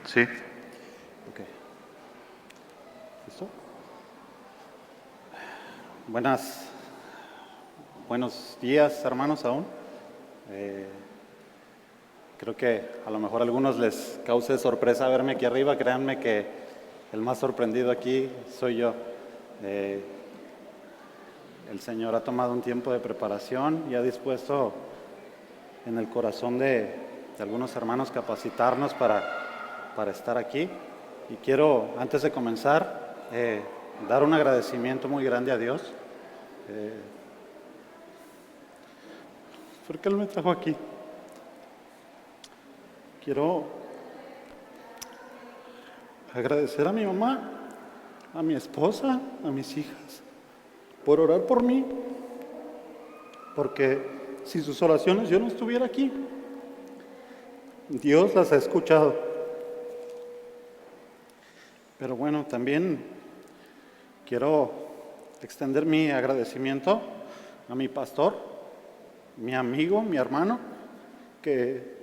Sí. Ok. ¿Listo? Buenos días, hermanos, aún. Creo que a lo mejor a algunos les cause sorpresa verme aquí arriba. Créanme que el más sorprendido aquí soy yo. El Señor ha tomado un tiempo de preparación y ha dispuesto en el corazón de algunos hermanos capacitarnos para estar aquí. Y quiero, antes de comenzar, dar un agradecimiento muy grande a Dios. ¿Por qué Él me trajo aquí? Quiero agradecer a mi mamá, a mi esposa, a mis hijas, por orar por mí, porque sin sus oraciones yo no estuviera aquí. Dios las ha escuchado. Pero bueno, también quiero extender mi agradecimiento a mi pastor, mi amigo, mi hermano, que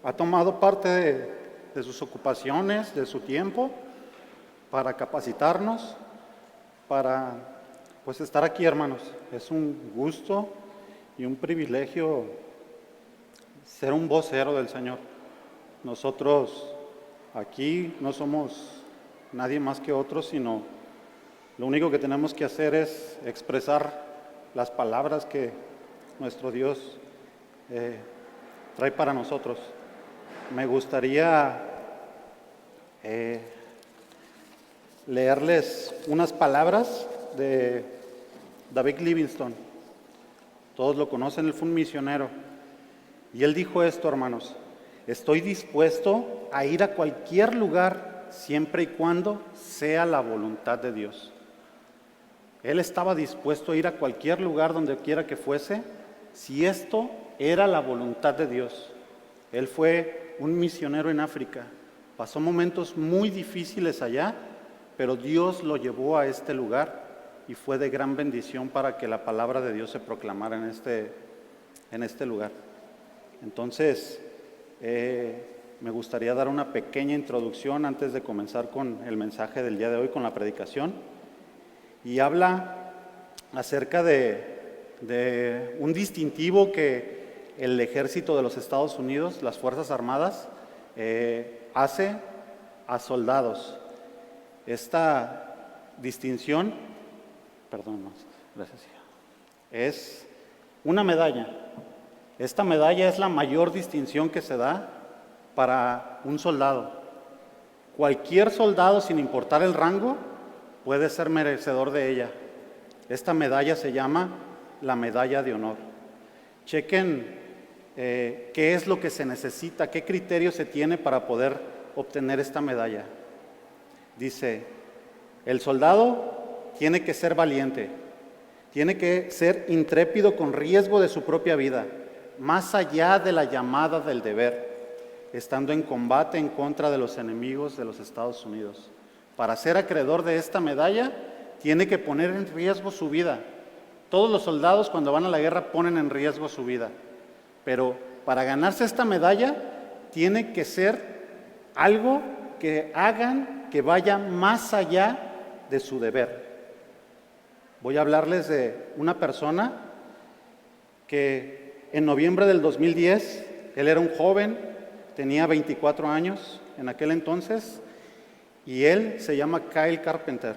ha tomado parte de sus ocupaciones, de su tiempo, para capacitarnos, para pues estar aquí, hermanos. Es un gusto y un privilegio ser un vocero del Señor. Nosotros aquí no somos nadie más que otros, sino lo único que tenemos que hacer es expresar las palabras que nuestro Dios trae para nosotros. Me gustaría leerles unas palabras de David Livingstone. Todos lo conocen, él fue un misionero. Y él dijo esto, hermanos: estoy dispuesto a ir a cualquier lugar siempre y cuando sea la voluntad de Dios. Él estaba dispuesto a ir a cualquier lugar donde quiera que fuese, si esto era la voluntad de Dios. Él fue un misionero en África. Pasó momentos muy difíciles allá, pero Dios lo llevó a este lugar y fue de gran bendición para que la palabra de Dios se proclamara en este lugar. Entonces, me gustaría dar una pequeña introducción antes de comenzar con el mensaje del día de hoy, con la predicación. Y habla acerca de un distintivo que el ejército de los Estados Unidos, las Fuerzas Armadas, hace a soldados. Esta distinción, gracias, es una medalla. Esta medalla es la mayor distinción que se da para un soldado. Cualquier soldado, sin importar el rango, puede ser merecedor de ella. Esta medalla se llama la medalla de honor. Chequen qué es lo que se necesita, qué criterio se tiene para poder obtener esta medalla. Dice, el soldado tiene que ser valiente, tiene que ser intrépido con riesgo de su propia vida, más allá de la llamada del deber, estando en combate en contra de los enemigos de los Estados Unidos. Para ser acreedor de esta medalla, tiene que poner en riesgo su vida. Todos los soldados cuando van a la guerra ponen en riesgo su vida, pero para ganarse esta medalla tiene que ser algo que hagan que vaya más allá de su deber. Voy a hablarles de una persona que en noviembre del 2010, él era un joven, tenía 24 años en aquel entonces, y él se llama Kyle Carpenter.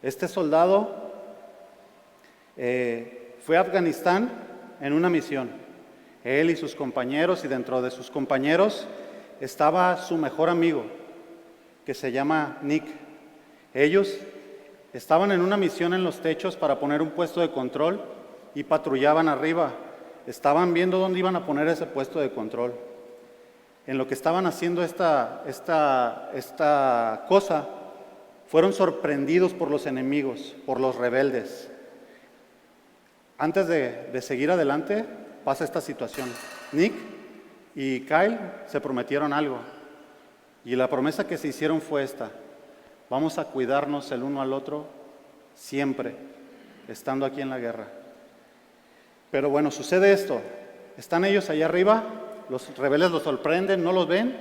Este soldado fue a Afganistán en una misión. Él y sus compañeros, y dentro de sus compañeros estaba su mejor amigo, que se llama Nick. Ellos estaban en una misión en los techos para poner un puesto de control y patrullaban arriba. Estaban viendo dónde iban a poner ese puesto de control. En lo que estaban haciendo esta cosa, fueron sorprendidos por los enemigos, por los rebeldes. Antes de seguir adelante, pasa esta situación. Nick y Kyle se prometieron algo, y la promesa que se hicieron fue esta: vamos a cuidarnos el uno al otro siempre, estando aquí en la guerra. Pero bueno, sucede esto. Están ellos allá arriba, los rebeldes los sorprenden, no los ven,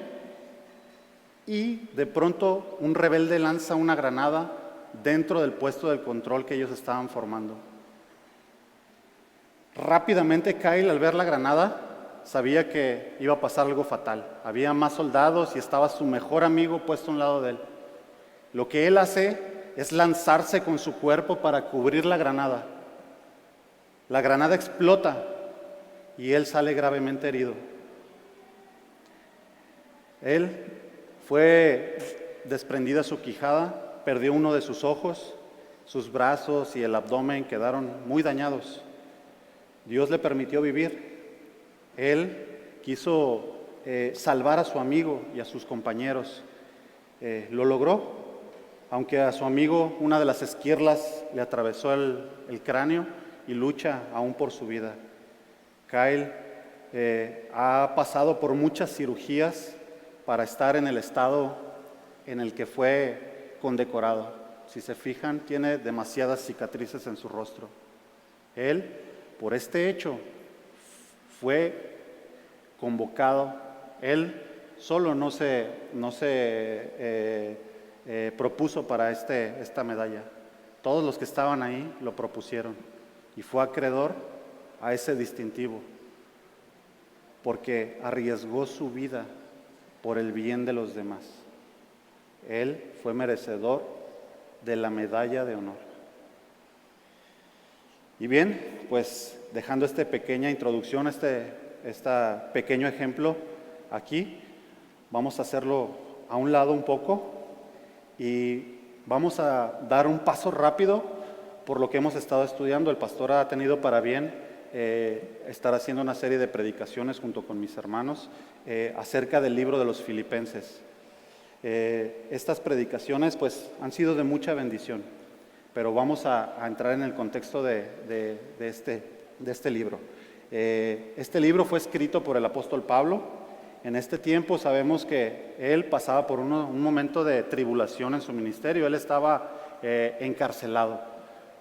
y de pronto un rebelde lanza una granada dentro del puesto del control que ellos estaban formando. Rápidamente Kyle, al ver la granada, sabía que iba a pasar algo fatal. Había más soldados y estaba su mejor amigo puesto a un lado de él. Lo que él hace es lanzarse con su cuerpo para cubrir la granada. La granada explota y él sale gravemente herido. Él fue desprendida su quijada, perdió uno de sus ojos, sus brazos y el abdomen quedaron muy dañados. Dios le permitió vivir. Él quiso salvar a su amigo y a sus compañeros. Lo logró, aunque a su amigo una de las esquirlas le atravesó el cráneo y lucha aún por su vida. Kyle ha pasado por muchas cirugías para estar en el estado en el que fue condecorado. Si se fijan, tiene demasiadas cicatrices en su rostro. Él, por este hecho, fue convocado. Él solo no se propuso para esta medalla. Todos los que estaban ahí lo propusieron y fue acreedor a ese distintivo porque arriesgó su vida por el bien de los demás. Él fue merecedor de la medalla de honor. Y bien, pues dejando esta pequeña introducción, este pequeño ejemplo aquí, vamos a hacerlo a un lado un poco y vamos a dar un paso rápido por lo que hemos estado estudiando. El pastor ha tenido para bien estar haciendo una serie de predicaciones junto con mis hermanos acerca del libro de los Filipenses. Estas predicaciones pues han sido de mucha bendición, pero vamos a entrar en el contexto de este libro. Este libro fue escrito por el apóstol Pablo. En este tiempo sabemos que él pasaba por un momento de tribulación en su ministerio. Él estaba encarcelado.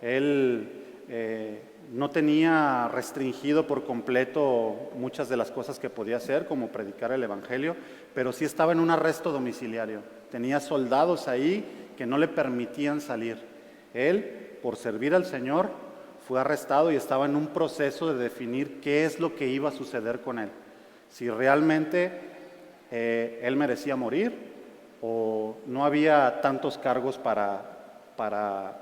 Él no tenía restringido por completo muchas de las cosas que podía hacer, como predicar el evangelio, pero sí estaba en un arresto domiciliario. Tenía soldados ahí que no le permitían salir. Él, por servir al Señor, fue arrestado y estaba en un proceso de definir qué es lo que iba a suceder con él. Si realmente él merecía morir o no había tantos cargos para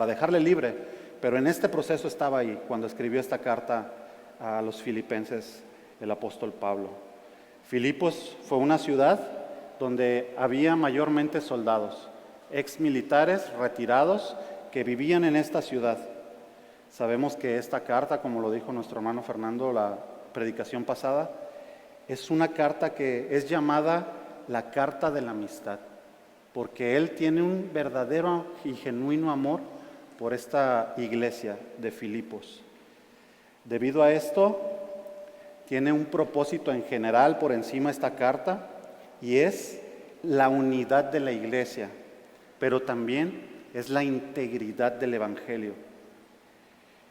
dejarle libre. Pero en este proceso estaba ahí cuando escribió esta carta a los filipenses el apóstol Pablo. Filipos fue una ciudad donde había mayormente soldados, exmilitares retirados que vivían en esta ciudad. Sabemos que esta carta, como lo dijo nuestro hermano Fernando la predicación pasada, es una carta que es llamada la carta de la amistad, porque él tiene un verdadero y genuino amor por esta iglesia de Filipos. Debido a esto, tiene un propósito en general por encima de esta carta y es la unidad de la iglesia, pero también es la integridad del evangelio.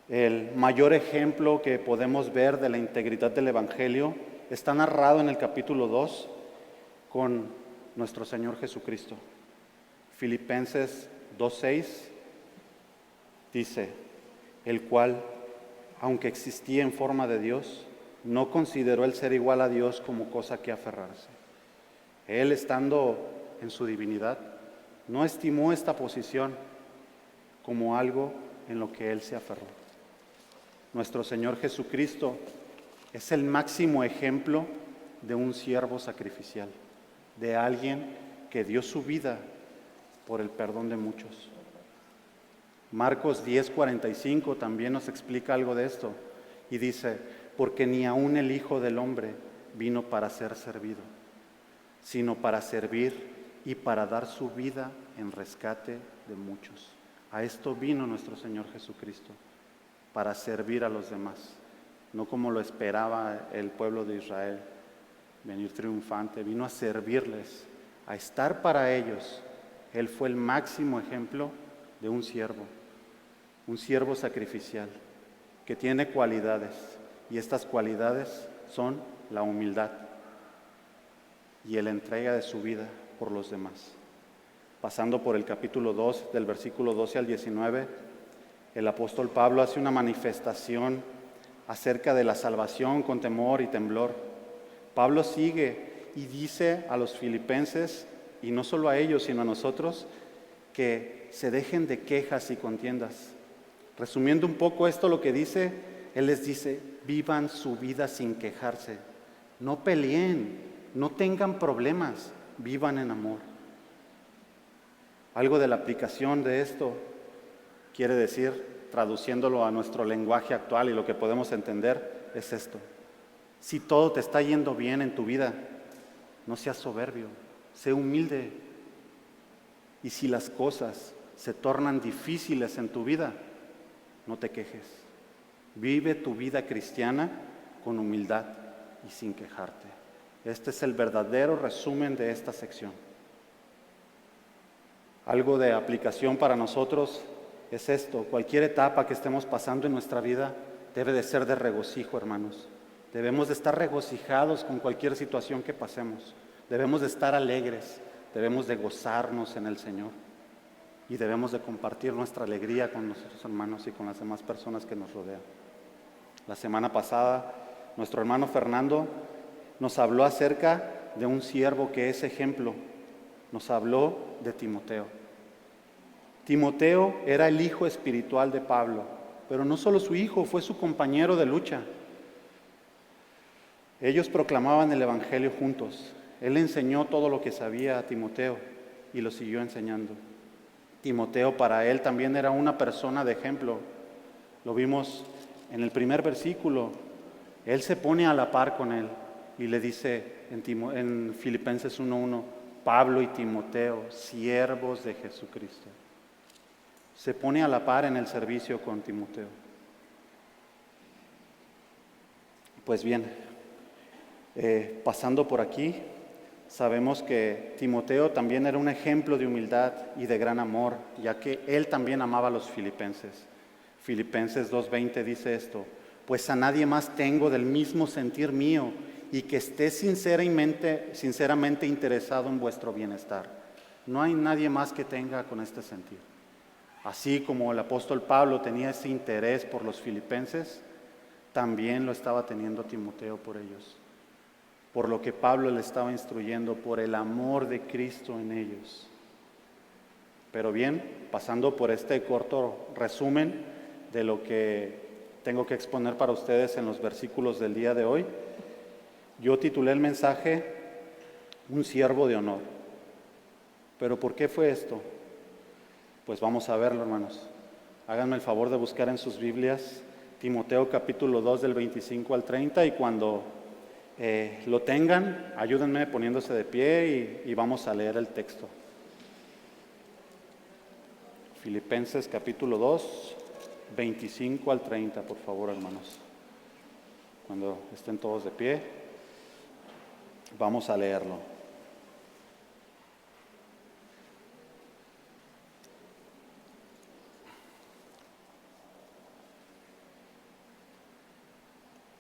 El mayor ejemplo que podemos ver de la integridad del evangelio está narrado en el capítulo 2 con nuestro Señor Jesucristo. Filipenses 2:6 dice, el cual, aunque existía en forma de Dios, no consideró el ser igual a Dios como cosa que aferrarse. Él, estando en su divinidad, no estimó esta posición como algo en lo que él se aferró. Nuestro Señor Jesucristo es el máximo ejemplo de un siervo sacrificial, de alguien que dio su vida por el perdón de muchos. Marcos 10:45 también nos explica algo de esto y dice, porque ni aun el Hijo del Hombre vino para ser servido, sino para servir y para dar su vida en rescate de muchos. A esto vino nuestro Señor Jesucristo, para servir a los demás, no como lo esperaba el pueblo de Israel, venir triunfante. Vino a servirles, a estar para ellos. Él fue el máximo ejemplo de un siervo sacrificial, que tiene cualidades, y estas cualidades son la humildad. y en la entrega de su vida por los demás. Pasando por el capítulo 2, del versículo 12 al 19, el apóstol Pablo hace una manifestación acerca de la salvación con temor y temblor. Pablo sigue y dice a los filipenses, y no solo a ellos, sino a nosotros, que se dejen de quejas y contiendas. Resumiendo un poco esto, lo que dice, él les dice, vivan su vida sin quejarse, no peleen, no tengan problemas, vivan en amor. Algo de la aplicación de esto quiere decir, traduciéndolo a nuestro lenguaje actual y lo que podemos entender, es esto. Si todo te está yendo bien en tu vida, no seas soberbio, sé humilde. Y si las cosas se tornan difíciles en tu vida, no te quejes. Vive tu vida cristiana con humildad y sin quejarte. Este es el verdadero resumen de esta sección. Algo de aplicación para nosotros es esto. Cualquier etapa que estemos pasando en nuestra vida debe de ser de regocijo, hermanos. Debemos de estar regocijados con cualquier situación que pasemos. Debemos de estar alegres. Debemos de gozarnos en el Señor. Y debemos de compartir nuestra alegría con nuestros hermanos y con las demás personas que nos rodean. La semana pasada, nuestro hermano Fernando nos habló acerca de un siervo que es ejemplo. Nos habló de Timoteo. Timoteo era el hijo espiritual de Pablo, pero no solo su hijo, fue su compañero de lucha. Ellos proclamaban el evangelio juntos. Él enseñó todo lo que sabía a Timoteo y lo siguió enseñando. Timoteo para él también era una persona de ejemplo. Lo vimos en el primer versículo. Él se pone a la par con él y le dice en Filipenses 1:1, Pablo y Timoteo, siervos de Jesucristo. Se pone a la par en el servicio con Timoteo. Pues bien, pasando por aquí, sabemos que Timoteo también era un ejemplo de humildad y de gran amor, ya que él también amaba a los filipenses. Filipenses 2:20 dice esto, pues a nadie más tengo del mismo sentir mío y que esté sinceramente interesado en vuestro bienestar. No hay nadie más que tenga con este sentir. Así como el apóstol Pablo tenía ese interés por los filipenses, también lo estaba teniendo Timoteo por ellos. Por lo que Pablo le estaba instruyendo, por el amor de Cristo en ellos. Pero bien, pasando por este corto resumen de lo que tengo que exponer para ustedes en los versículos del día de hoy, yo titulé el mensaje, Un siervo de honor. ¿Pero por qué fue esto? Pues vamos a verlo, hermanos. Háganme el favor de buscar en sus Biblias Timoteo capítulo 2 del 25 al 30 y cuando lo tengan, ayúdenme poniéndose de pie y vamos a leer el texto. Filipenses capítulo 2, 25 al 30, por favor, hermanos. Cuando estén todos de pie, vamos a leerlo.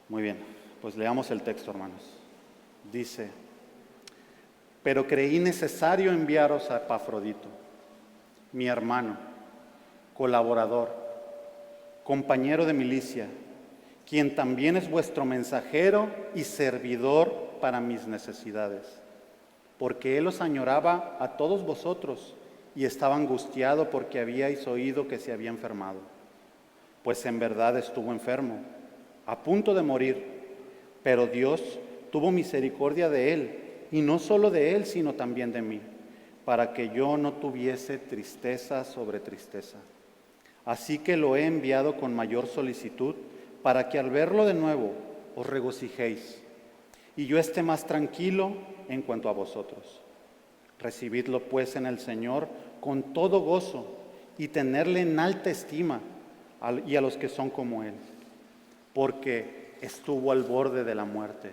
Muy bien, pues leamos el texto, hermanos. Dice, pero creí necesario enviaros a Epafrodito, mi hermano, colaborador, compañero de milicia, quien también es vuestro mensajero y servidor para mis necesidades, porque él os añoraba a todos vosotros y estaba angustiado porque habíais oído que se había enfermado, pues en verdad estuvo enfermo, a punto de morir, pero Dios tuvo misericordia de él, y no solo de él, sino también de mí, para que yo no tuviese tristeza sobre tristeza. Así que lo he enviado con mayor solicitud, para que al verlo de nuevo os regocijéis, y yo esté más tranquilo en cuanto a vosotros. Recibidlo pues en el Señor con todo gozo, y tenerle en alta estima, y a los que son como él, porque estuvo al borde de la muerte,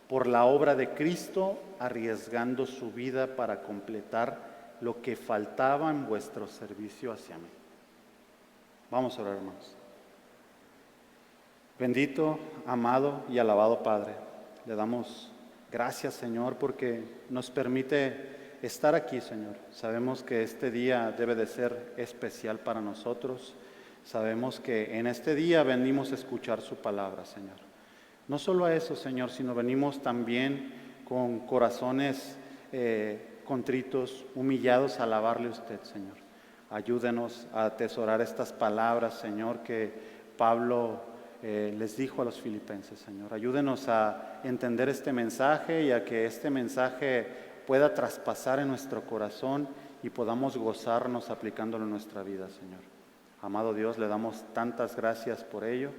por la obra de Cristo, arriesgando su vida para completar lo que faltaba en vuestro servicio hacia mí. Vamos a orar, hermanos. Bendito, amado y alabado Padre, le damos Gracias, Señor, porque nos permite estar aquí, Señor. Sabemos que este día debe de ser especial para nosotros. Sabemos que en este día venimos a escuchar su palabra, Señor. No solo a eso, Señor, sino venimos también con corazones contritos, humillados a alabarle a usted, Señor. Ayúdenos a atesorar estas palabras, Señor, que Pablo les dijo a los filipenses, Señor. Ayúdenos a entender este mensaje y a que este mensaje pueda traspasar en nuestro corazón y podamos gozarnos aplicándolo en nuestra vida, Señor. Amado Dios, le damos tantas gracias por ello,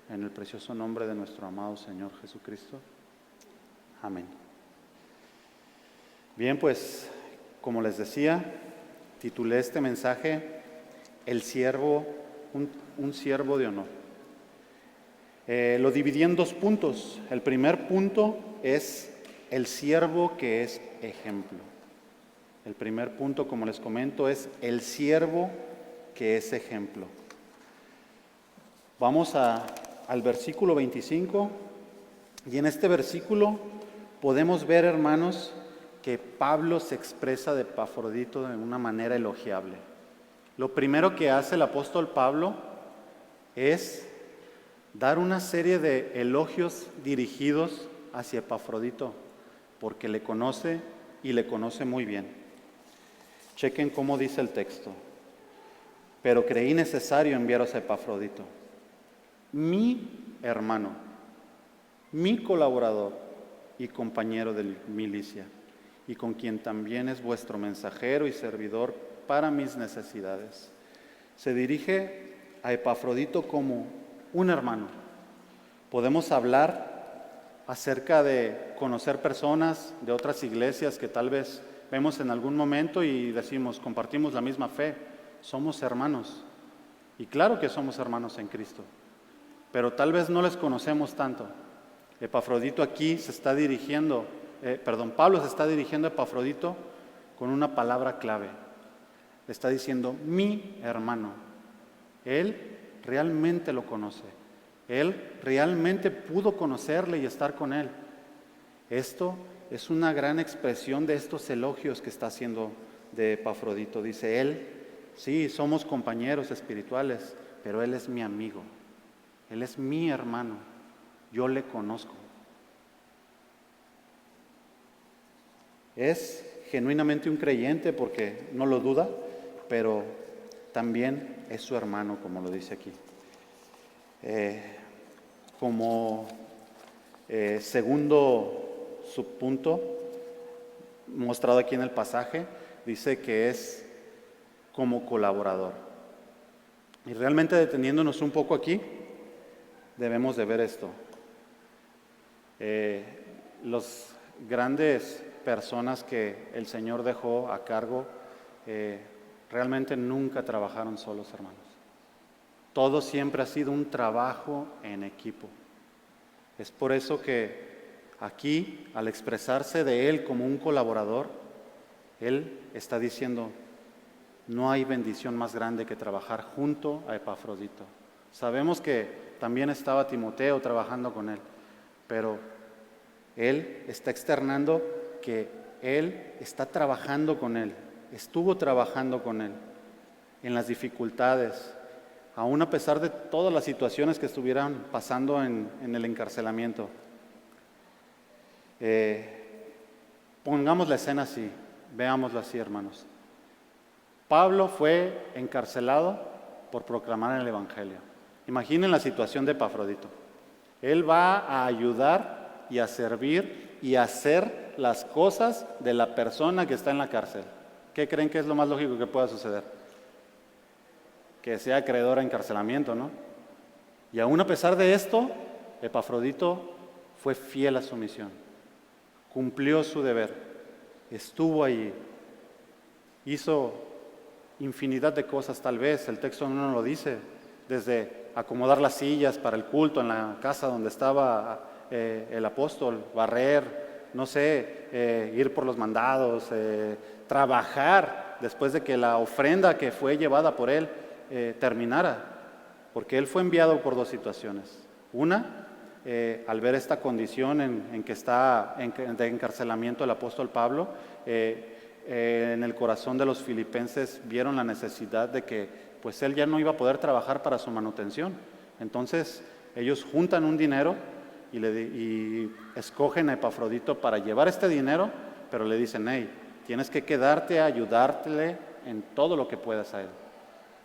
en el precioso nombre de nuestro amado Señor Jesucristo. Amén. Bien, pues, como les decía, titulé este mensaje, El siervo, un siervo de honor. Lo dividí en 2 puntos. El primer punto es el siervo que es ejemplo. El primer punto, como les comento, es el siervo que es ejemplo. Vamos al versículo 25, y en este versículo podemos ver, hermanos, que Pablo se expresa de Epafrodito de una manera elogiable. Lo primero que hace el apóstol Pablo es dar una serie de elogios dirigidos hacia Epafrodito, porque le conoce y le conoce muy bien. Chequen cómo dice el texto. Pero creí necesario enviaros a Epafrodito, mi hermano, mi colaborador y compañero de milicia, y con quien también es vuestro mensajero y servidor para mis necesidades. Se dirige a Epafrodito como un hermano. Podemos hablar acerca de conocer personas de otras iglesias que tal vez vemos en algún momento y decimos, compartimos la misma fe, somos hermanos. Y claro que somos hermanos en Cristo, pero tal vez no les conocemos tanto. Epafrodito aquí se está dirigiendo, Pablo se está dirigiendo a Epafrodito con una palabra clave. Le está diciendo, mi hermano. Él realmente lo conoce. Él realmente pudo conocerle y estar con él. Esto es una gran expresión de estos elogios que está haciendo de Epafrodito. Dice él, sí, somos compañeros espirituales, pero él es mi amigo. Él es mi hermano. Yo le conozco. Es genuinamente un creyente porque no lo duda, pero también es su hermano, como lo dice aquí. Como segundo subpunto, mostrado aquí en el pasaje, dice que es como colaborador. Y realmente deteniéndonos un poco aquí, debemos de ver esto. Los grandes personas que el Señor dejó a cargo realmente nunca trabajaron solos, hermanos. Todo siempre ha sido un trabajo en equipo. Es por eso que aquí, al expresarse de Él como un colaborador, Él está diciendo, no hay bendición más grande que trabajar junto a Epafrodito. Sabemos que también estaba Timoteo trabajando con Él, pero Él está externando que Él está trabajando con Él, estuvo trabajando con Él en las dificultades, aún a pesar de todas las situaciones que estuvieran pasando en el encarcelamiento. Pongamos la escena así, veámoslo así, hermanos. Pablo fue encarcelado por proclamar el Evangelio. Imaginen la situación de Epafrodito. Él va a ayudar y a servir y a hacer las cosas de la persona que está en la cárcel. ¿Qué creen que es lo más lógico que pueda suceder? Que sea acreedor a encarcelamiento, ¿no? Y aún a pesar de esto, Epafrodito fue fiel a su misión, cumplió su deber, estuvo allí, hizo infinidad de cosas, tal vez, el texto no nos lo dice, desde acomodar las sillas para el culto en la casa donde estaba el apóstol, barrer, no sé, ir por los mandados, trabajar después de que la ofrenda que fue llevada por él terminara, porque él fue enviado por 2 situaciones. Una, al ver esta condición en que está de encarcelamiento el apóstol Pablo, en el corazón de los filipenses vieron la necesidad de que pues él ya no iba a poder trabajar para su manutención. Entonces ellos juntan un dinero y escogen a Epafrodito para llevar este dinero, pero le dicen: hey, tienes que quedarte a ayudarte en todo lo que puedas a él.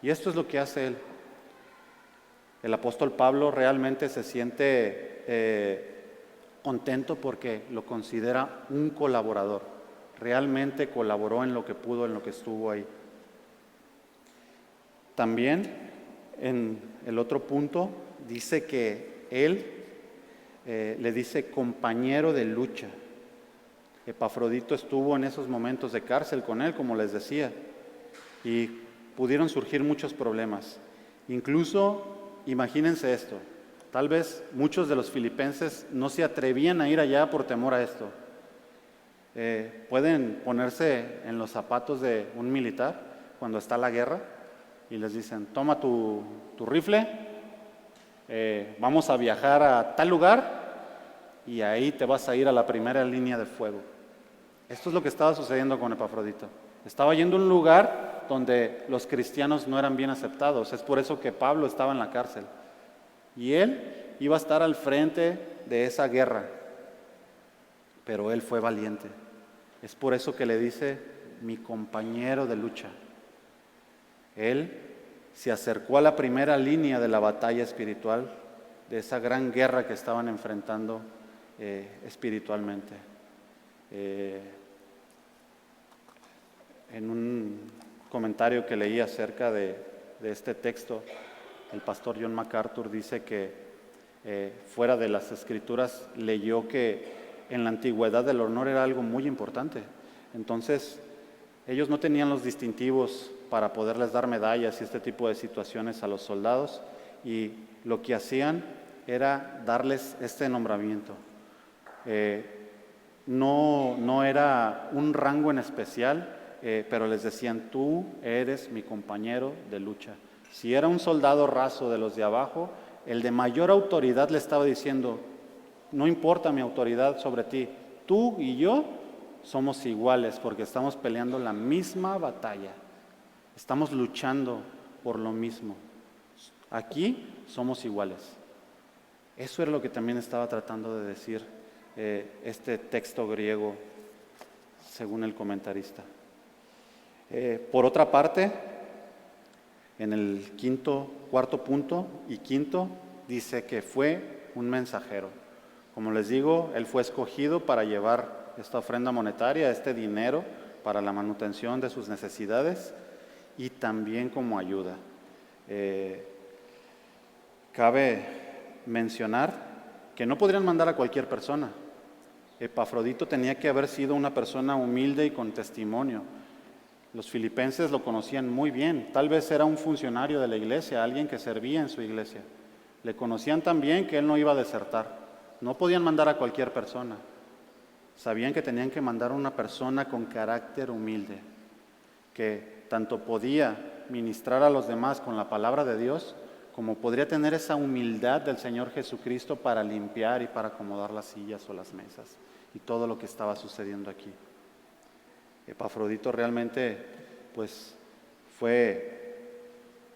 Y esto es lo que hace él. El apóstol Pablo realmente se siente contento porque lo considera un colaborador. Realmente colaboró en lo que pudo, en lo que estuvo ahí. También en el otro punto dice que él le dice compañero de lucha. Epafrodito estuvo en esos momentos de cárcel con él, como les decía, y pudieron surgir muchos problemas. Incluso, imagínense esto, tal vez muchos de los filipenses no se atrevían a ir allá por temor a esto. Pueden ponerse en los zapatos de un militar cuando está la guerra y les dicen: toma tu rifle, vamos a viajar a tal lugar y ahí te vas a ir a la primera línea de fuego. Esto es lo que estaba sucediendo con Epafrodito. Estaba yendo a un lugar donde los cristianos no eran bien aceptados. Es por eso que Pablo estaba en la cárcel. Y él iba a estar al frente de esa guerra. Pero él fue valiente. Es por eso que le dice mi compañero de lucha. Él se acercó a la primera línea de la batalla espiritual, de esa gran guerra que estaban enfrentando espiritualmente. En un comentario que leí acerca de este texto, el pastor John MacArthur dice que fuera de las escrituras leyó que en la antigüedad el honor era algo muy importante. Entonces ellos no tenían los distintivos para poderles dar medallas y este tipo de situaciones a los soldados, y lo que hacían era darles este nombramiento. No era un rango en especial, pero les decían: tú eres mi compañero de lucha. Si era un soldado raso de los de abajo, el de mayor autoridad le estaba diciendo: no importa mi autoridad sobre ti, tú y yo somos iguales porque estamos peleando la misma batalla, estamos luchando por lo mismo, aquí somos iguales. Eso era lo que también estaba tratando de decir este texto griego, según el comentarista. Por otra parte, en el cuarto punto y quinto, dice que fue un mensajero. Como les digo, él fue escogido para llevar esta ofrenda monetaria, este dinero para la manutención de sus necesidades y también como ayuda. Cabe mencionar que no podrían mandar a cualquier persona. Epafrodito tenía que haber sido una persona humilde y con testimonio. Los filipenses lo conocían muy bien. Tal vez era un funcionario de la iglesia, alguien que servía en su iglesia. Le conocían tan bien que él no iba a desertar. No podían mandar a cualquier persona. Sabían que tenían que mandar a una persona con carácter humilde, que tanto podía ministrar a los demás con la palabra de Dios, como podría tener esa humildad del Señor Jesucristo para limpiar y para acomodar las sillas o las mesas y todo lo que estaba sucediendo aquí. Epafrodito realmente pues fue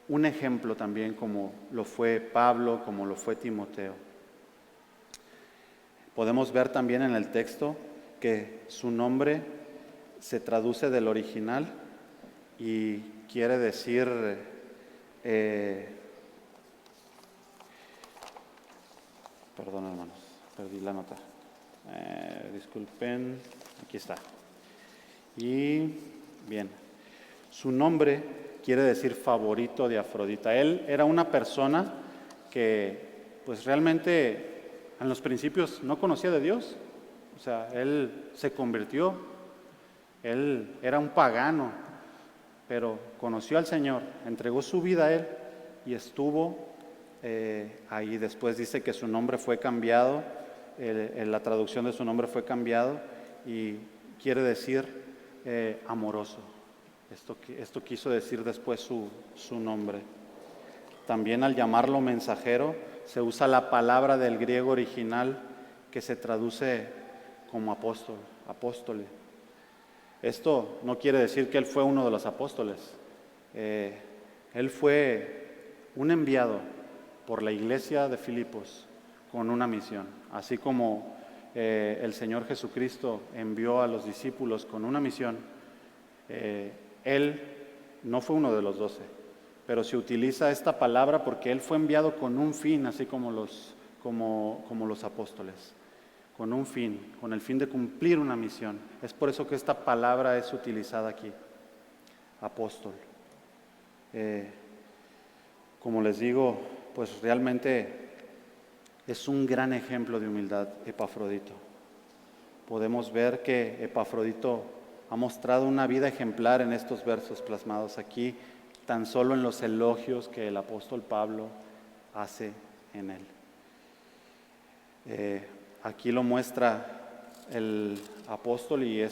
un ejemplo también, como lo fue Pablo, como lo fue Timoteo. Podemos ver también en el texto que su nombre se traduce del original y quiere decir perdón, hermanos, perdí la nota. Disculpen, aquí está. Y bien, su nombre quiere decir favorito de Afrodita. Él era una persona que pues realmente en los principios no conocía de Dios. O sea, él se convirtió, él era un pagano, pero conoció al Señor, entregó su vida a Él y estuvo ahí. Después dice que su nombre fue cambiado, la traducción de su nombre fue cambiado y quiere decir amoroso. Esto quiso decir después su nombre. También al llamarlo mensajero, se usa la palabra del griego original que se traduce como apóstol, apóstole. Esto no quiere decir que él fue uno de los apóstoles. Él fue un enviado por la iglesia de Filipos con una misión, así como el Señor Jesucristo envió a los discípulos con una misión. Él no fue uno de los 12, pero se utiliza esta palabra porque él fue enviado con un fin, así como los apóstoles, con un fin, con el fin de cumplir una misión. Es por eso que esta palabra es utilizada aquí, apóstol. Como les digo, pues realmente es un gran ejemplo de humildad Epafrodito. Podemos ver que Epafrodito ha mostrado una vida ejemplar en estos versos plasmados aquí, tan solo en los elogios que el apóstol Pablo hace en él. Aquí lo muestra el apóstol y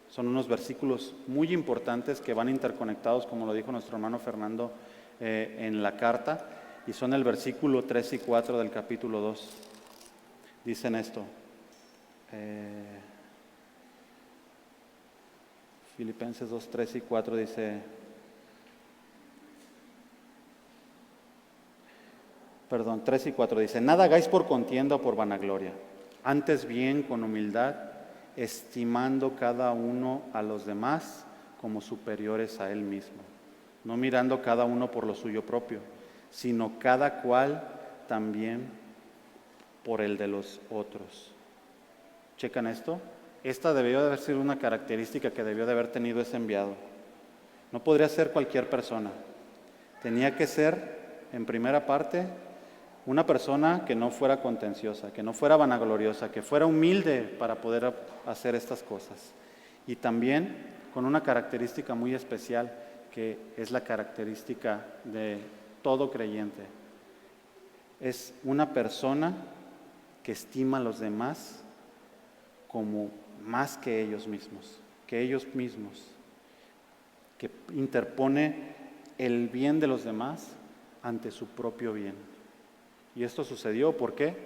son unos versículos muy importantes que van interconectados, como lo dijo nuestro hermano Fernando en la carta, y son el versículo 3 y 4 del capítulo 2. Dicen esto. Filipenses 2, 3 y 4 dice, perdón, 3 y 4 dice, nada hagáis por contienda o por vanagloria, antes bien con humildad, estimando cada uno a los demás como superiores a él mismo, no mirando cada uno por lo suyo propio, sino cada cual también por el de los otros. ¿Checan esto? Esta debió de haber sido una característica que debió de haber tenido ese enviado. No podría ser cualquier persona. Tenía que ser, en primera parte, una persona que no fuera contenciosa, que no fuera vanagloriosa, que fuera humilde para poder hacer estas cosas. Y también con una característica muy especial, que es la característica de todo creyente. Es una persona que estima a los demás como más que ellos mismos, que interpone el bien de los demás ante su propio bien. Y esto sucedió, ¿por qué?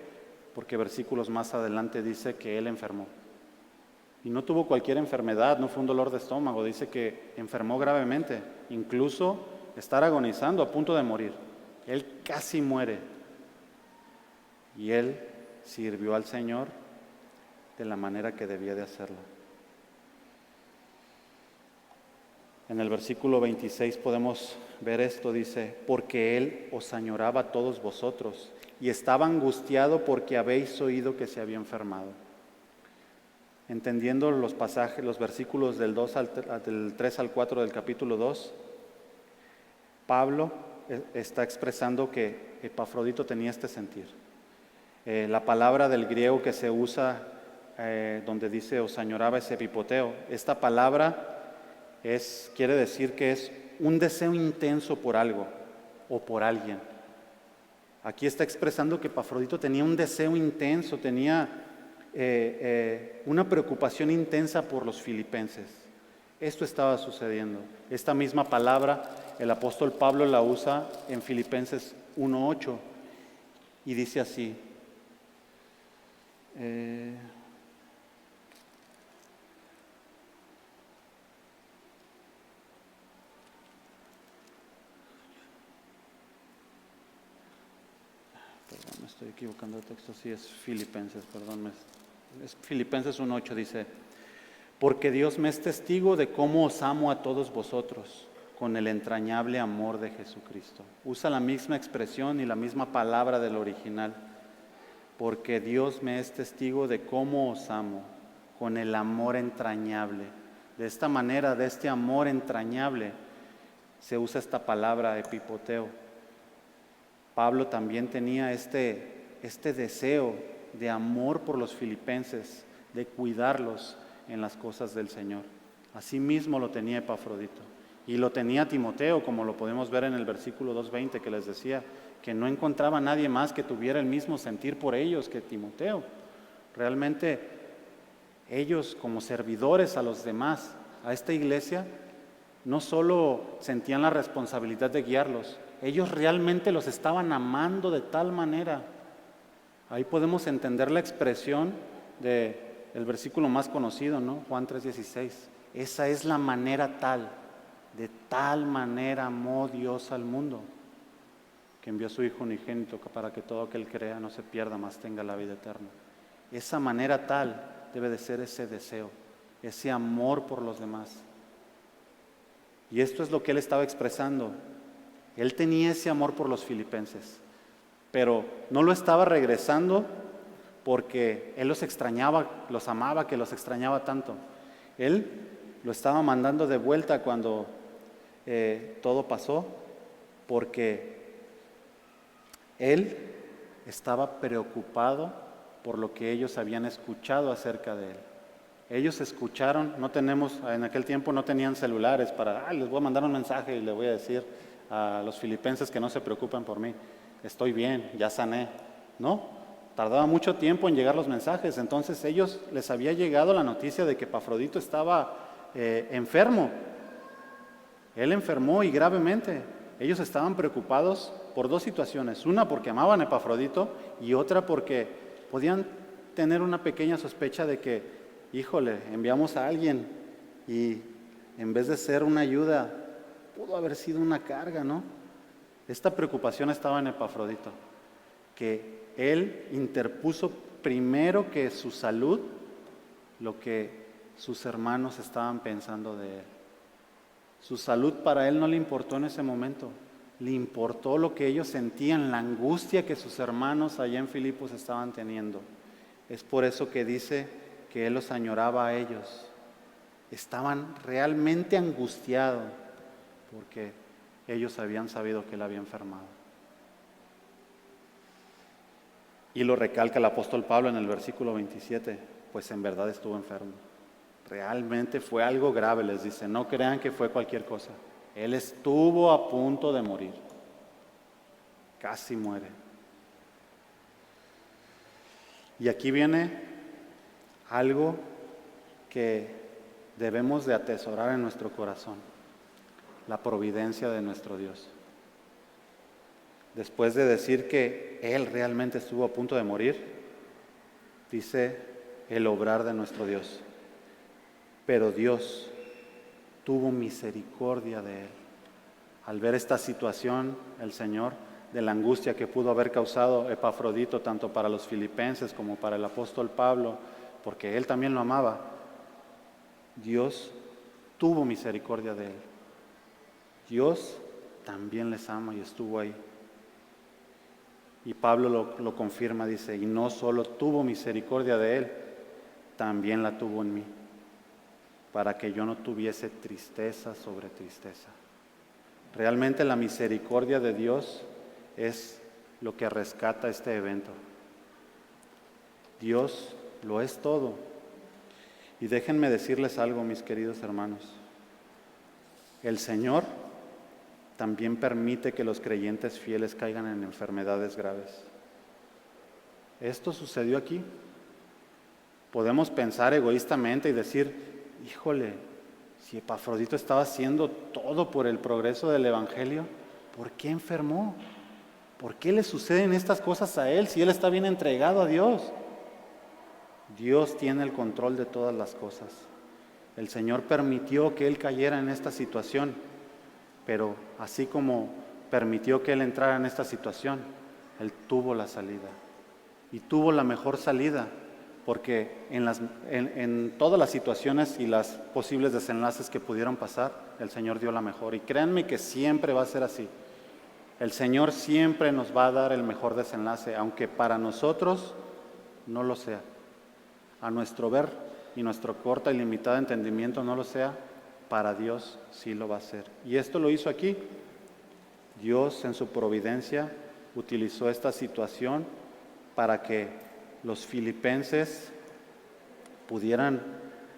Porque versículos más adelante dice que él enfermó. Y no tuvo cualquier enfermedad, no fue un dolor de estómago, dice que enfermó gravemente, incluso estar agonizando, a punto de morir. Él casi muere. Y él sirvió al Señor de la manera que debía de hacerlo. En el versículo 26 podemos ver esto, dice, porque él os añoraba a todos vosotros y estaba angustiado porque habéis oído que se había enfermado. Entendiendo los pasajes, los versículos del 3 al 4 del capítulo 2, Pablo está expresando que Epafrodito tenía este sentir. La palabra del griego que se usa donde dice os añoraba es epipoteo. Esta palabra quiere decir que es un deseo intenso por algo o por alguien. Aquí está expresando que Epafrodito tenía un deseo intenso, tenía una preocupación intensa por los filipenses. Esto estaba sucediendo. Esta misma palabra el apóstol Pablo la usa en Filipenses 1:8 y dice así. Perdón, me estoy equivocando de texto, sí es Filipenses, perdón, es Filipenses 1:8, dice, porque Dios me es testigo de cómo os amo a todos vosotros con el entrañable amor de Jesucristo. Usa la misma expresión y la misma palabra del original, porque Dios me es testigo de cómo os amo con el amor entrañable. De esta manera, de este amor entrañable, se usa esta palabra epipoteo. Pablo también tenía este deseo de amor por los filipenses, de cuidarlos en las cosas del Señor. Asimismo lo tenía Epafrodito. Y lo tenía Timoteo, como lo podemos ver en el versículo 2:20 que les decía, que no encontraba a nadie más que tuviera el mismo sentir por ellos que Timoteo. Realmente ellos, como servidores a los demás, a esta iglesia, no solo sentían la responsabilidad de guiarlos, Ellos realmente los estaban amando de tal manera. Ahí podemos entender la expresión del versículo más conocido, ¿no? Juan 3:16. Esa es la manera tal, de tal manera amó Dios al mundo, que envió a su Hijo unigénito para que todo aquel que crea no se pierda, mas tenga la vida eterna. Esa manera tal debe de ser ese deseo, ese amor por los demás. Y esto es lo que él estaba expresando. Él tenía ese amor por los filipenses, pero no lo estaba regresando porque él los extrañaba, los amaba, que los extrañaba tanto. Él lo estaba mandando de vuelta cuando todo pasó, porque él estaba preocupado por lo que ellos habían escuchado acerca de él. Ellos escucharon, en aquel tiempo no tenían celulares para, les voy a mandar un mensaje y le voy a decir a los filipenses que no se preocupen por mí, estoy bien, ya sané. No, tardaba mucho tiempo en llegar los mensajes, entonces ellos les había llegado la noticia de que Epafrodito estaba enfermo. Él enfermó y gravemente. Ellos estaban preocupados por dos situaciones, una porque amaban a Epafrodito y otra porque podían tener una pequeña sospecha de que, híjole, enviamos a alguien y en vez de ser una ayuda, pudo haber sido una carga, ¿no? Esta preocupación estaba en Epafrodito, que él interpuso primero que su salud, lo que sus hermanos estaban pensando de él. Su salud para él no le importó en ese momento, le importó lo que ellos sentían, la angustia que sus hermanos allá en Filipos estaban teniendo. Es por eso que dice que él los añoraba a ellos. Estaban realmente angustiados porque ellos habían sabido que él había enfermado. Y lo recalca el apóstol Pablo en el versículo 27, pues en verdad estuvo enfermo. Realmente fue algo grave, les dice, no crean que fue cualquier cosa. Él estuvo a punto de morir, casi muere. Y aquí viene algo que debemos de atesorar en nuestro corazón, la providencia de nuestro Dios. Después de decir que Él realmente estuvo a punto de morir, dice el obrar de nuestro Dios. Pero Dios tuvo misericordia de él. Al ver esta situación, el Señor, de la angustia que pudo haber causado Epafrodito, tanto para los filipenses como para el apóstol Pablo, porque él también lo amaba, Dios tuvo misericordia de él. Dios también les ama y estuvo ahí. Y Pablo lo confirma, dice, y no solo tuvo misericordia de él, también la tuvo en mí, para que yo no tuviese tristeza sobre tristeza. Realmente la misericordia de Dios es lo que rescata este evento. Dios lo es todo. Y déjenme decirles algo, mis queridos hermanos. El Señor también permite que los creyentes fieles caigan en enfermedades graves. Esto sucedió aquí. Podemos pensar egoístamente y decir, híjole, si Epafrodito estaba haciendo todo por el progreso del Evangelio, ¿por qué enfermó? ¿Por qué le suceden estas cosas a él si él está bien entregado a Dios? Dios tiene el control de todas las cosas. El Señor permitió que él cayera en esta situación, pero así como permitió que él entrara en esta situación, él tuvo la salida. Y tuvo la mejor salida, porque en todas las situaciones y las posibles desenlaces que pudieron pasar, el Señor dio la mejor. Y créanme que siempre va a ser así. El Señor siempre nos va a dar el mejor desenlace, aunque para nosotros no lo sea. A nuestro ver y nuestro corto y limitado entendimiento no lo sea, para Dios sí lo va a hacer. Y esto lo hizo aquí. Dios en su providencia utilizó esta situación para que los filipenses pudieran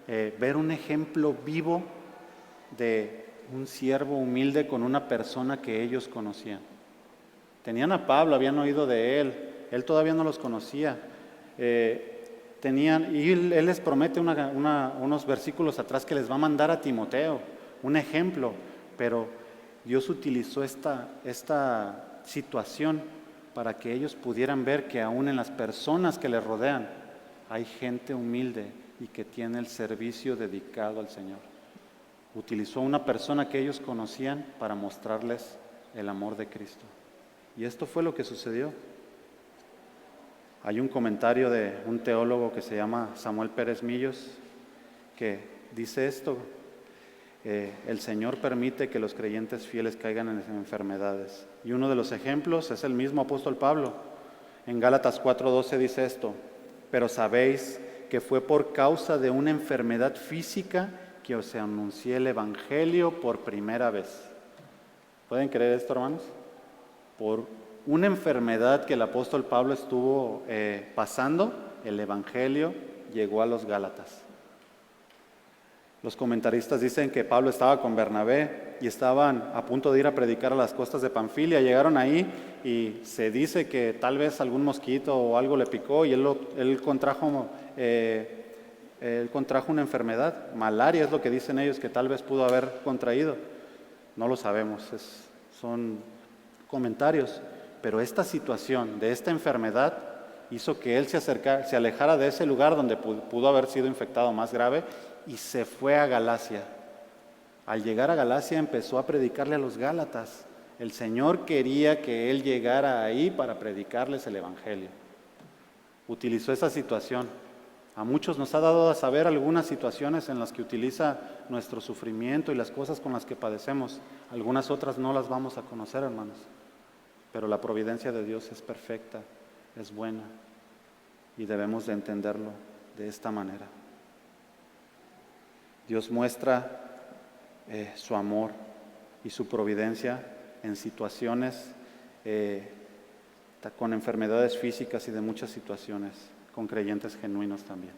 ver un ejemplo vivo de un siervo humilde con una persona que ellos conocían. Tenían a Pablo, habían oído de él todavía no los conocía. Y él les promete unos versículos atrás que les va a mandar a Timoteo, un ejemplo, pero Dios utilizó esta situación para que ellos pudieran ver que aún en las personas que les rodean hay gente humilde y que tiene el servicio dedicado al Señor. Utilizó una persona que ellos conocían para mostrarles el amor de Cristo. Y esto fue lo que sucedió. Hay un comentario de un teólogo que se llama Samuel Pérez Millos que dice esto: el Señor permite que los creyentes fieles caigan en enfermedades. Y uno de los ejemplos es el mismo apóstol Pablo. En Gálatas 4:12 dice esto: pero sabéis que fue por causa de una enfermedad física que os anuncié el Evangelio por primera vez. ¿Pueden creer esto, hermanos? Por una enfermedad que el apóstol Pablo estuvo pasando, el Evangelio llegó a los Gálatas. Los comentaristas dicen que Pablo estaba con Bernabé y estaban a punto de ir a predicar a las costas de Panfilia. Llegaron ahí y se dice que tal vez algún mosquito o algo le picó y él contrajo una enfermedad. Malaria es lo que dicen ellos que tal vez pudo haber contraído. No lo sabemos, son comentarios. Pero esta situación de esta enfermedad hizo que él se alejara de ese lugar donde pudo haber sido infectado más grave y se fue a Galacia. Al llegar a Galacia empezó a predicarle a los Gálatas. El Señor quería que él llegara ahí para predicarles el Evangelio. Utilizó esa situación. A muchos nos ha dado a saber algunas situaciones en las que utiliza nuestro sufrimiento y las cosas con las que padecemos. Algunas otras no las vamos a conocer, hermanos. Pero la providencia de Dios es perfecta, es buena y debemos de entenderlo de esta manera. Dios muestra su amor y su providencia en situaciones con enfermedades físicas y de muchas situaciones, con creyentes genuinos también.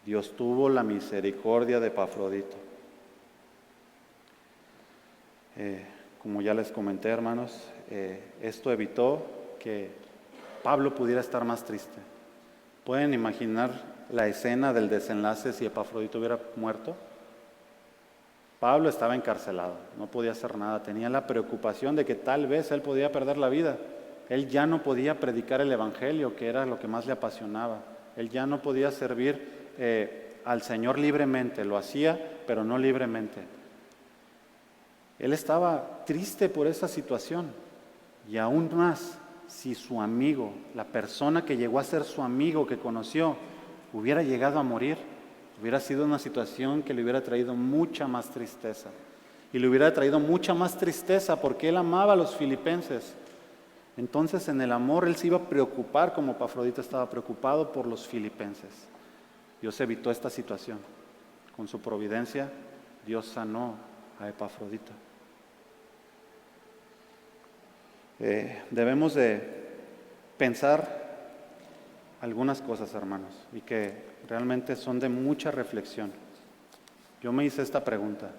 Dios tuvo la misericordia de Epafrodito. Como ya les comenté, hermanos, esto evitó que Pablo pudiera estar más triste. ¿Pueden imaginar la escena del desenlace si Epafrodito hubiera muerto? Pablo estaba encarcelado, no podía hacer nada, tenía la preocupación de que tal vez él podía perder la vida. Él ya no podía predicar el Evangelio, que era lo que más le apasionaba. Él ya no podía servir al Señor libremente, lo hacía, pero no libremente. Él estaba triste por esa situación. Y aún más, si su amigo, la persona que llegó a ser su amigo, que conoció, hubiera llegado a morir, hubiera sido una situación que le hubiera traído mucha más tristeza. Y le hubiera traído mucha más tristeza porque él amaba a los filipenses. Entonces, en el amor, él se iba a preocupar como Epafrodito estaba preocupado por los filipenses. Dios evitó esta situación. Con su providencia, Dios sanó a Epafrodito. Debemos de pensar algunas cosas, hermanos, y que realmente son de mucha reflexión. Yo me hice esta pregunta: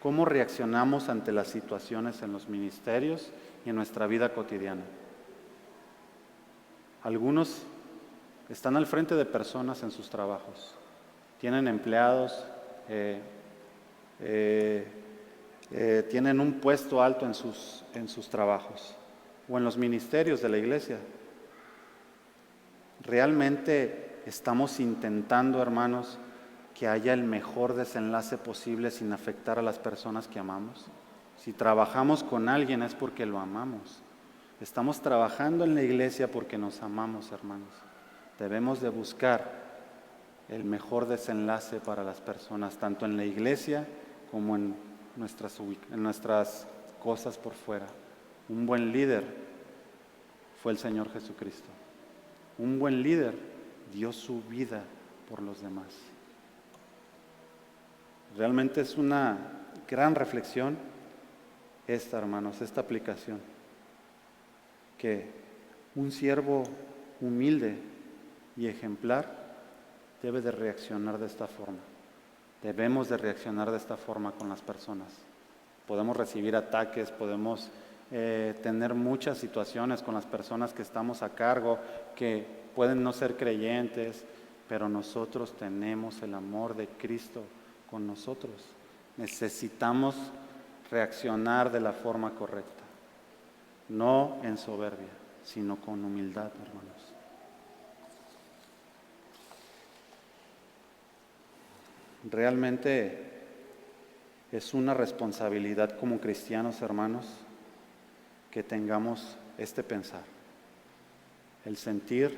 ¿cómo reaccionamos ante las situaciones en los ministerios y en nuestra vida cotidiana? Algunos están al frente de personas en sus trabajos, tienen empleados, tienen un puesto alto en sus trabajos o en los ministerios de la iglesia. ¿Realmente estamos intentando, hermanos, que haya el mejor desenlace posible sin afectar a las personas que amamos? Si trabajamos con alguien es porque lo amamos. Estamos trabajando en la iglesia porque nos amamos, hermanos. Debemos de buscar el mejor desenlace para las personas, tanto en la iglesia como en nuestras cosas por fuera. Un buen líder fue el Señor Jesucristo. Un buen líder dio su vida por los demás. Realmente es una gran reflexión esta, hermanos, esta aplicación. Que un siervo humilde y ejemplar debe de reaccionar de esta forma. Debemos de reaccionar de esta forma con las personas. Podemos recibir ataques, podemos tener muchas situaciones con las personas que estamos a cargo, que pueden no ser creyentes, pero nosotros tenemos el amor de Cristo con nosotros. Necesitamos reaccionar de la forma correcta, no en soberbia, sino con humildad, hermanos. Realmente es una responsabilidad como cristianos, hermanos, que tengamos este pensar, el sentir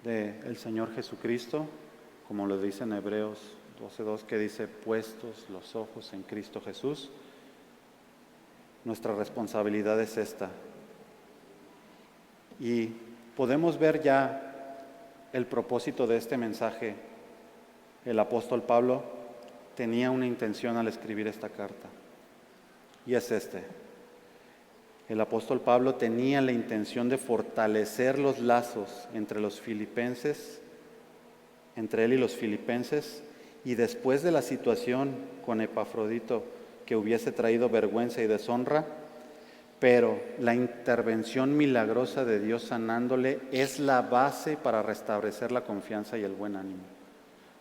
del Señor Jesucristo, como lo dice en Hebreos 12:2, que dice, puestos los ojos en Cristo Jesús. Nuestra responsabilidad es esta. Y podemos ver ya el propósito de este mensaje. El apóstol Pablo tenía una intención al escribir esta carta, y es este. El apóstol Pablo tenía la intención de fortalecer los lazos entre los filipenses, entre él y los filipenses, y después de la situación con Epafrodito que hubiese traído vergüenza y deshonra, pero la intervención milagrosa de Dios sanándole es la base para restablecer la confianza y el buen ánimo.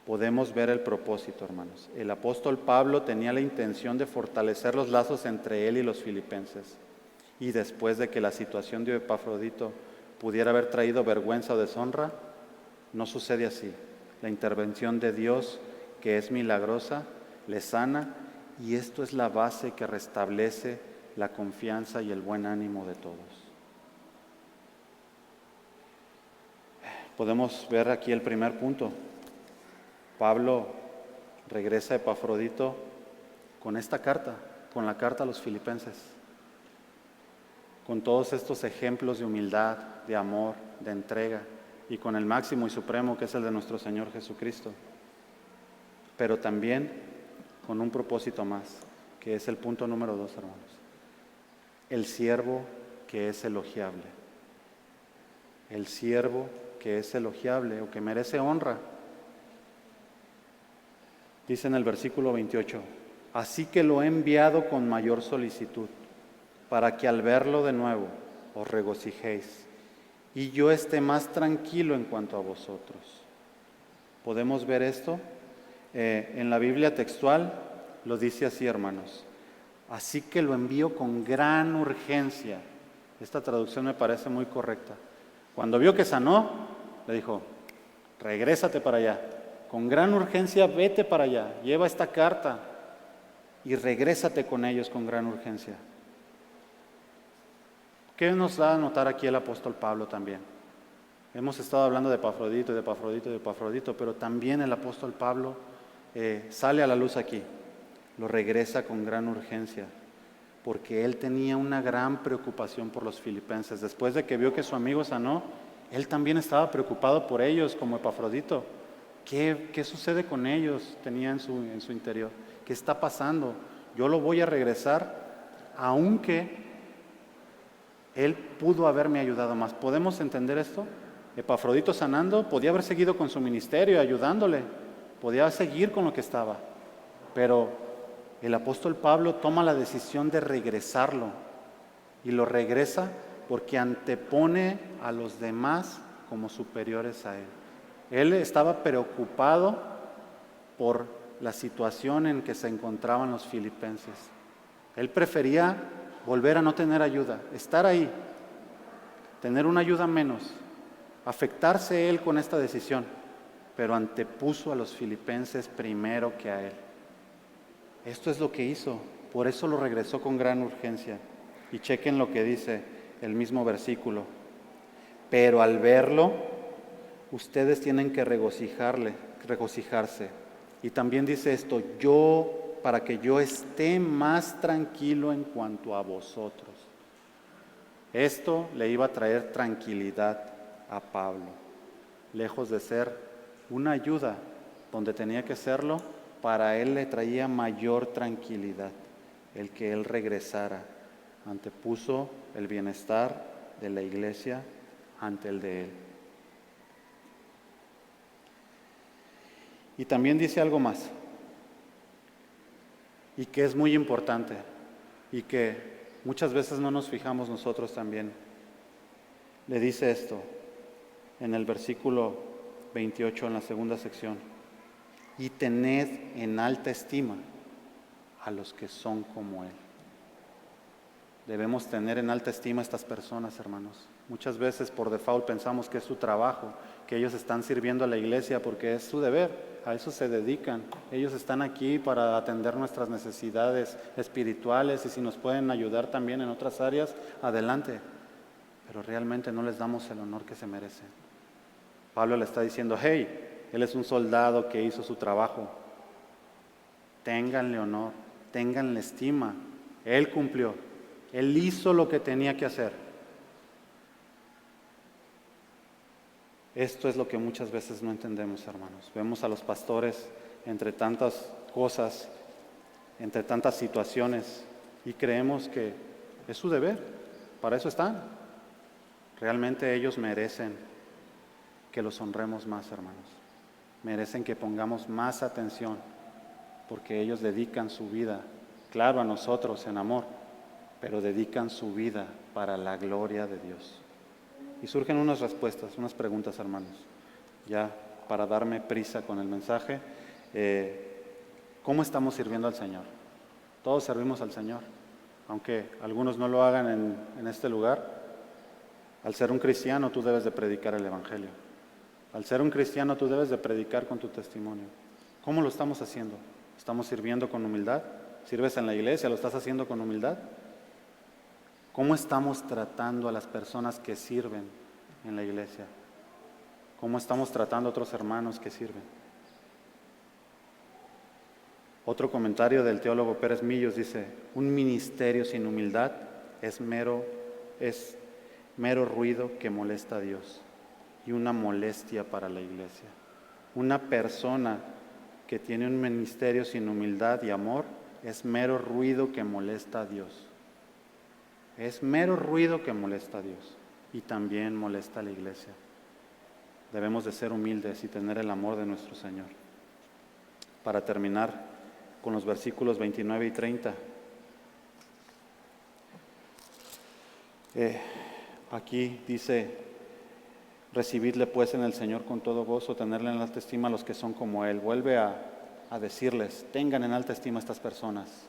Podemos ver el propósito, hermanos. El apóstol Pablo tenía la intención de fortalecer los lazos entre él y los filipenses. Y después de que la situación de Epafrodito pudiera haber traído vergüenza o deshonra, no sucede así. La intervención de Dios, que es milagrosa, le sana, y esto es la base que restablece la confianza y el buen ánimo de todos. Podemos ver aquí el primer punto. Pablo regresa a Epafrodito con esta carta, con la carta a los filipenses, con todos estos ejemplos de humildad, de amor, de entrega, y con el máximo y supremo que es el de nuestro Señor Jesucristo. Pero también con un propósito más, que es el punto número 2, hermanos. El siervo que es elogiable. El siervo que es elogiable o que merece honra. Dice en el versículo 28, así que lo he enviado con mayor solicitud, para que al verlo de nuevo os regocijéis, y yo esté más tranquilo en cuanto a vosotros. ¿Podemos ver esto? En la Biblia textual lo dice así, hermanos. Así que lo envío con gran urgencia. Esta traducción me parece muy correcta. Cuando vio que sanó, le dijo, regrésate para allá. Con gran urgencia, vete para allá. Lleva esta carta y regrésate con ellos con gran urgencia. ¿Qué nos da a notar aquí el apóstol Pablo también? Hemos estado hablando de Epafrodito, pero también el apóstol Pablo sale a la luz aquí. Lo regresa con gran urgencia, porque él tenía una gran preocupación por los filipenses. Después de que vio que su amigo sanó, él también estaba preocupado por ellos como Epafrodito. ¿Qué sucede con ellos? Tenía en su interior. ¿Qué está pasando? Yo lo voy a regresar, aunque él pudo haberme ayudado más. ¿Podemos entender esto? Epafrodito sanando, podía haber seguido con su ministerio, ayudándole. Podía seguir con lo que estaba. Pero el apóstol Pablo toma la decisión de regresarlo. Y lo regresa porque antepone a los demás como superiores a él. Él estaba preocupado por la situación en que se encontraban los filipenses. Él prefería volver a no tener ayuda, estar ahí, tener una ayuda menos, afectarse él con esta decisión, pero antepuso a los filipenses primero que a él. Esto es lo que hizo, por eso lo regresó con gran urgencia. Y chequen lo que dice el mismo versículo. Pero al verlo, ustedes tienen que regocijarse. Y también dice esto, para que yo esté más tranquilo en cuanto a vosotros. Esto le iba a traer tranquilidad a Pablo, lejos de ser una ayuda donde tenía que serlo, para él le traía mayor tranquilidad el que él regresara. Antepuso el bienestar de la iglesia ante el de él. Y también dice algo más, y que es muy importante, y que muchas veces no nos fijamos nosotros también. Le dice esto en el versículo 28, en la segunda sección: y tened en alta estima a los que son como él. Debemos tener en alta estima a estas personas, hermanos. Muchas veces por default pensamos que es su trabajo, que ellos están sirviendo a la iglesia porque es su deber, a eso se dedican. Ellos están aquí para atender nuestras necesidades espirituales y si nos pueden ayudar también en otras áreas, adelante. Pero realmente no les damos el honor que se merecen. Pablo le está diciendo, hey, él es un soldado que hizo su trabajo. Ténganle honor, ténganle estima. Él cumplió, él hizo lo que tenía que hacer. Esto es lo que muchas veces no entendemos, hermanos. Vemos a los pastores entre tantas cosas, entre tantas situaciones, y creemos que es su deber, para eso están. Realmente ellos merecen que los honremos más, hermanos. Merecen que pongamos más atención, porque ellos dedican su vida, claro, a nosotros en amor, pero dedican su vida para la gloria de Dios. Y surgen unas respuestas, unas preguntas, hermanos, ya para darme prisa con el mensaje. ¿Cómo estamos sirviendo al Señor? Todos servimos al Señor, aunque algunos no lo hagan en este lugar. Al ser un cristiano tú debes de predicar el Evangelio. Al ser un cristiano tú debes de predicar con tu testimonio. ¿Cómo lo estamos haciendo? ¿Estamos sirviendo con humildad? ¿Sirves en la iglesia? ¿Lo estás haciendo con humildad? ¿Cómo estamos tratando a las personas que sirven en la iglesia? ¿Cómo estamos tratando a otros hermanos que sirven? Otro comentario del teólogo Pérez Millos dice, un ministerio sin humildad es mero ruido que molesta a Dios y una molestia para la iglesia. Una persona que tiene un ministerio sin humildad y amor es mero ruido que molesta a Dios. Es mero ruido que molesta a Dios y también molesta a la iglesia. Debemos de ser humildes y tener el amor de nuestro Señor. Para terminar con los versículos 29 y 30. Aquí dice, recibidle pues en el Señor con todo gozo, tenerle en alta estima a los que son como Él. Vuelve a decirles, tengan en alta estima a estas personas.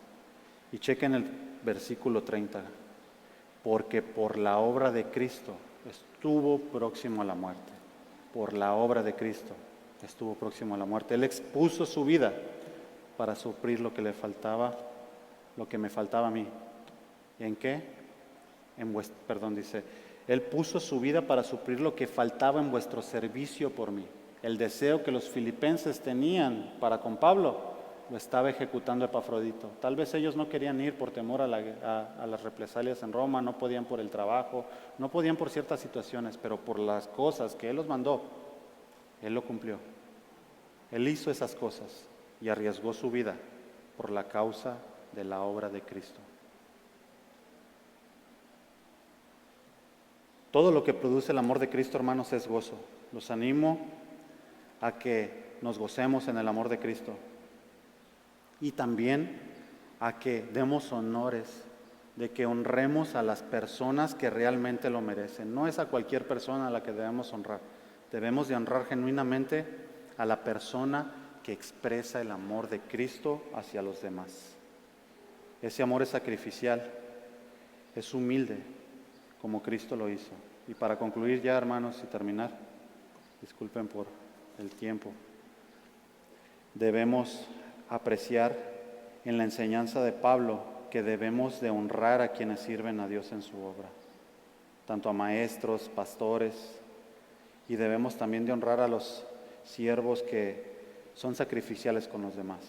Y chequen el versículo 30. Porque por la obra de Cristo estuvo próximo a la muerte. Por la obra de Cristo estuvo próximo a la muerte. Él expuso su vida para suplir lo que le faltaba, lo que me faltaba a mí. ¿En qué? Dice, Él puso su vida para suplir lo que faltaba en vuestro servicio por mí. El deseo que los filipenses tenían para con Pablo lo estaba ejecutando Epafrodito. Tal vez ellos no querían ir por temor a las represalias en Roma, no podían por el trabajo, no podían por ciertas situaciones, pero por las cosas que Él los mandó, Él lo cumplió. Él hizo esas cosas y arriesgó su vida por la causa de la obra de Cristo. Todo lo que produce el amor de Cristo, hermanos, es gozo. Los animo a que nos gocemos en el amor de Cristo. Y también a que demos honores, de que honremos a las personas que realmente lo merecen. No es a cualquier persona a la que debemos honrar. Debemos de honrar genuinamente a la persona que expresa el amor de Cristo hacia los demás. Ese amor es sacrificial, es humilde, como Cristo lo hizo. Y para concluir ya, hermanos, y terminar, disculpen por el tiempo, debemos apreciar en la enseñanza de Pablo que debemos de honrar a quienes sirven a Dios en su obra, tanto a maestros, pastores, y debemos también de honrar a los siervos que son sacrificiales con los demás.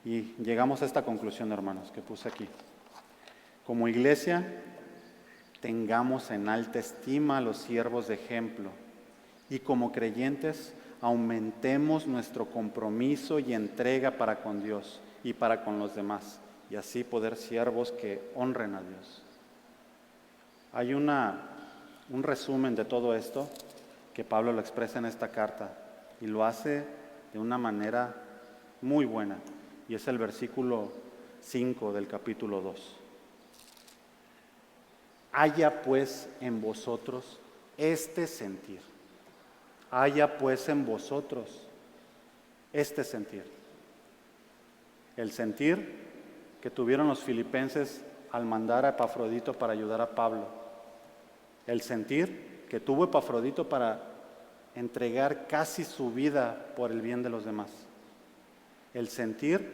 Y llegamos a esta conclusión, hermanos, que puse aquí. Como iglesia, tengamos en alta estima a los siervos de ejemplo y como creyentes aumentemos nuestro compromiso y entrega para con Dios y para con los demás, y así poder siervos que honren a Dios. Hay un resumen de todo esto que Pablo lo expresa en esta carta y lo hace de una manera muy buena, y es el versículo 5 del capítulo 2. Haya pues en vosotros este sentir. Haya pues en vosotros este sentir. El sentir que tuvieron los filipenses al mandar a Epafrodito para ayudar a Pablo. El sentir que tuvo Epafrodito para entregar casi su vida por el bien de los demás. El sentir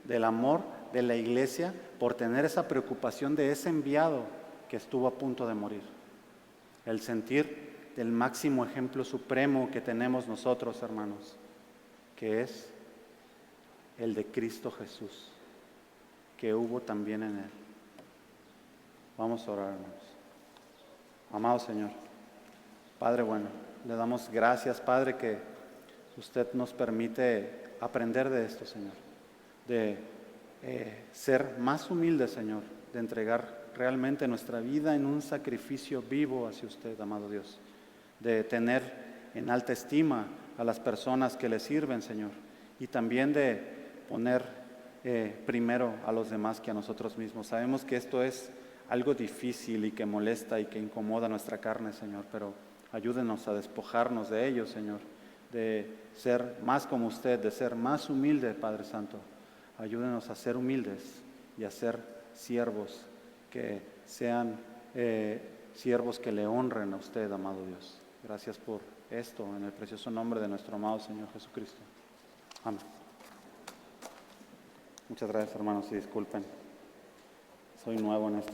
del amor de la iglesia por tener esa preocupación de ese enviado que estuvo a punto de morir. El sentir del máximo ejemplo supremo que tenemos nosotros, hermanos, que es el de Cristo Jesús, que hubo también en Él. Vamos a orar, hermanos. Amado Señor, Padre bueno, le damos gracias, Padre, que usted nos permite aprender de esto, Señor, de ser más humildes, Señor, de entregar realmente nuestra vida en un sacrificio vivo hacia usted, amado Dios, de tener en alta estima a las personas que le sirven, Señor, y también de poner primero a los demás que a nosotros mismos. Sabemos que esto es algo difícil y que molesta y que incomoda nuestra carne, Señor, pero ayúdenos a despojarnos de ello, Señor, de ser más como usted, de ser más humilde, Padre Santo. Ayúdenos a ser humildes y a ser siervos que sean siervos que le honren a usted, amado Dios. Gracias por esto, en el precioso nombre de nuestro amado Señor Jesucristo. Amén. Muchas gracias, hermanos, y disculpen. Soy nuevo en esto.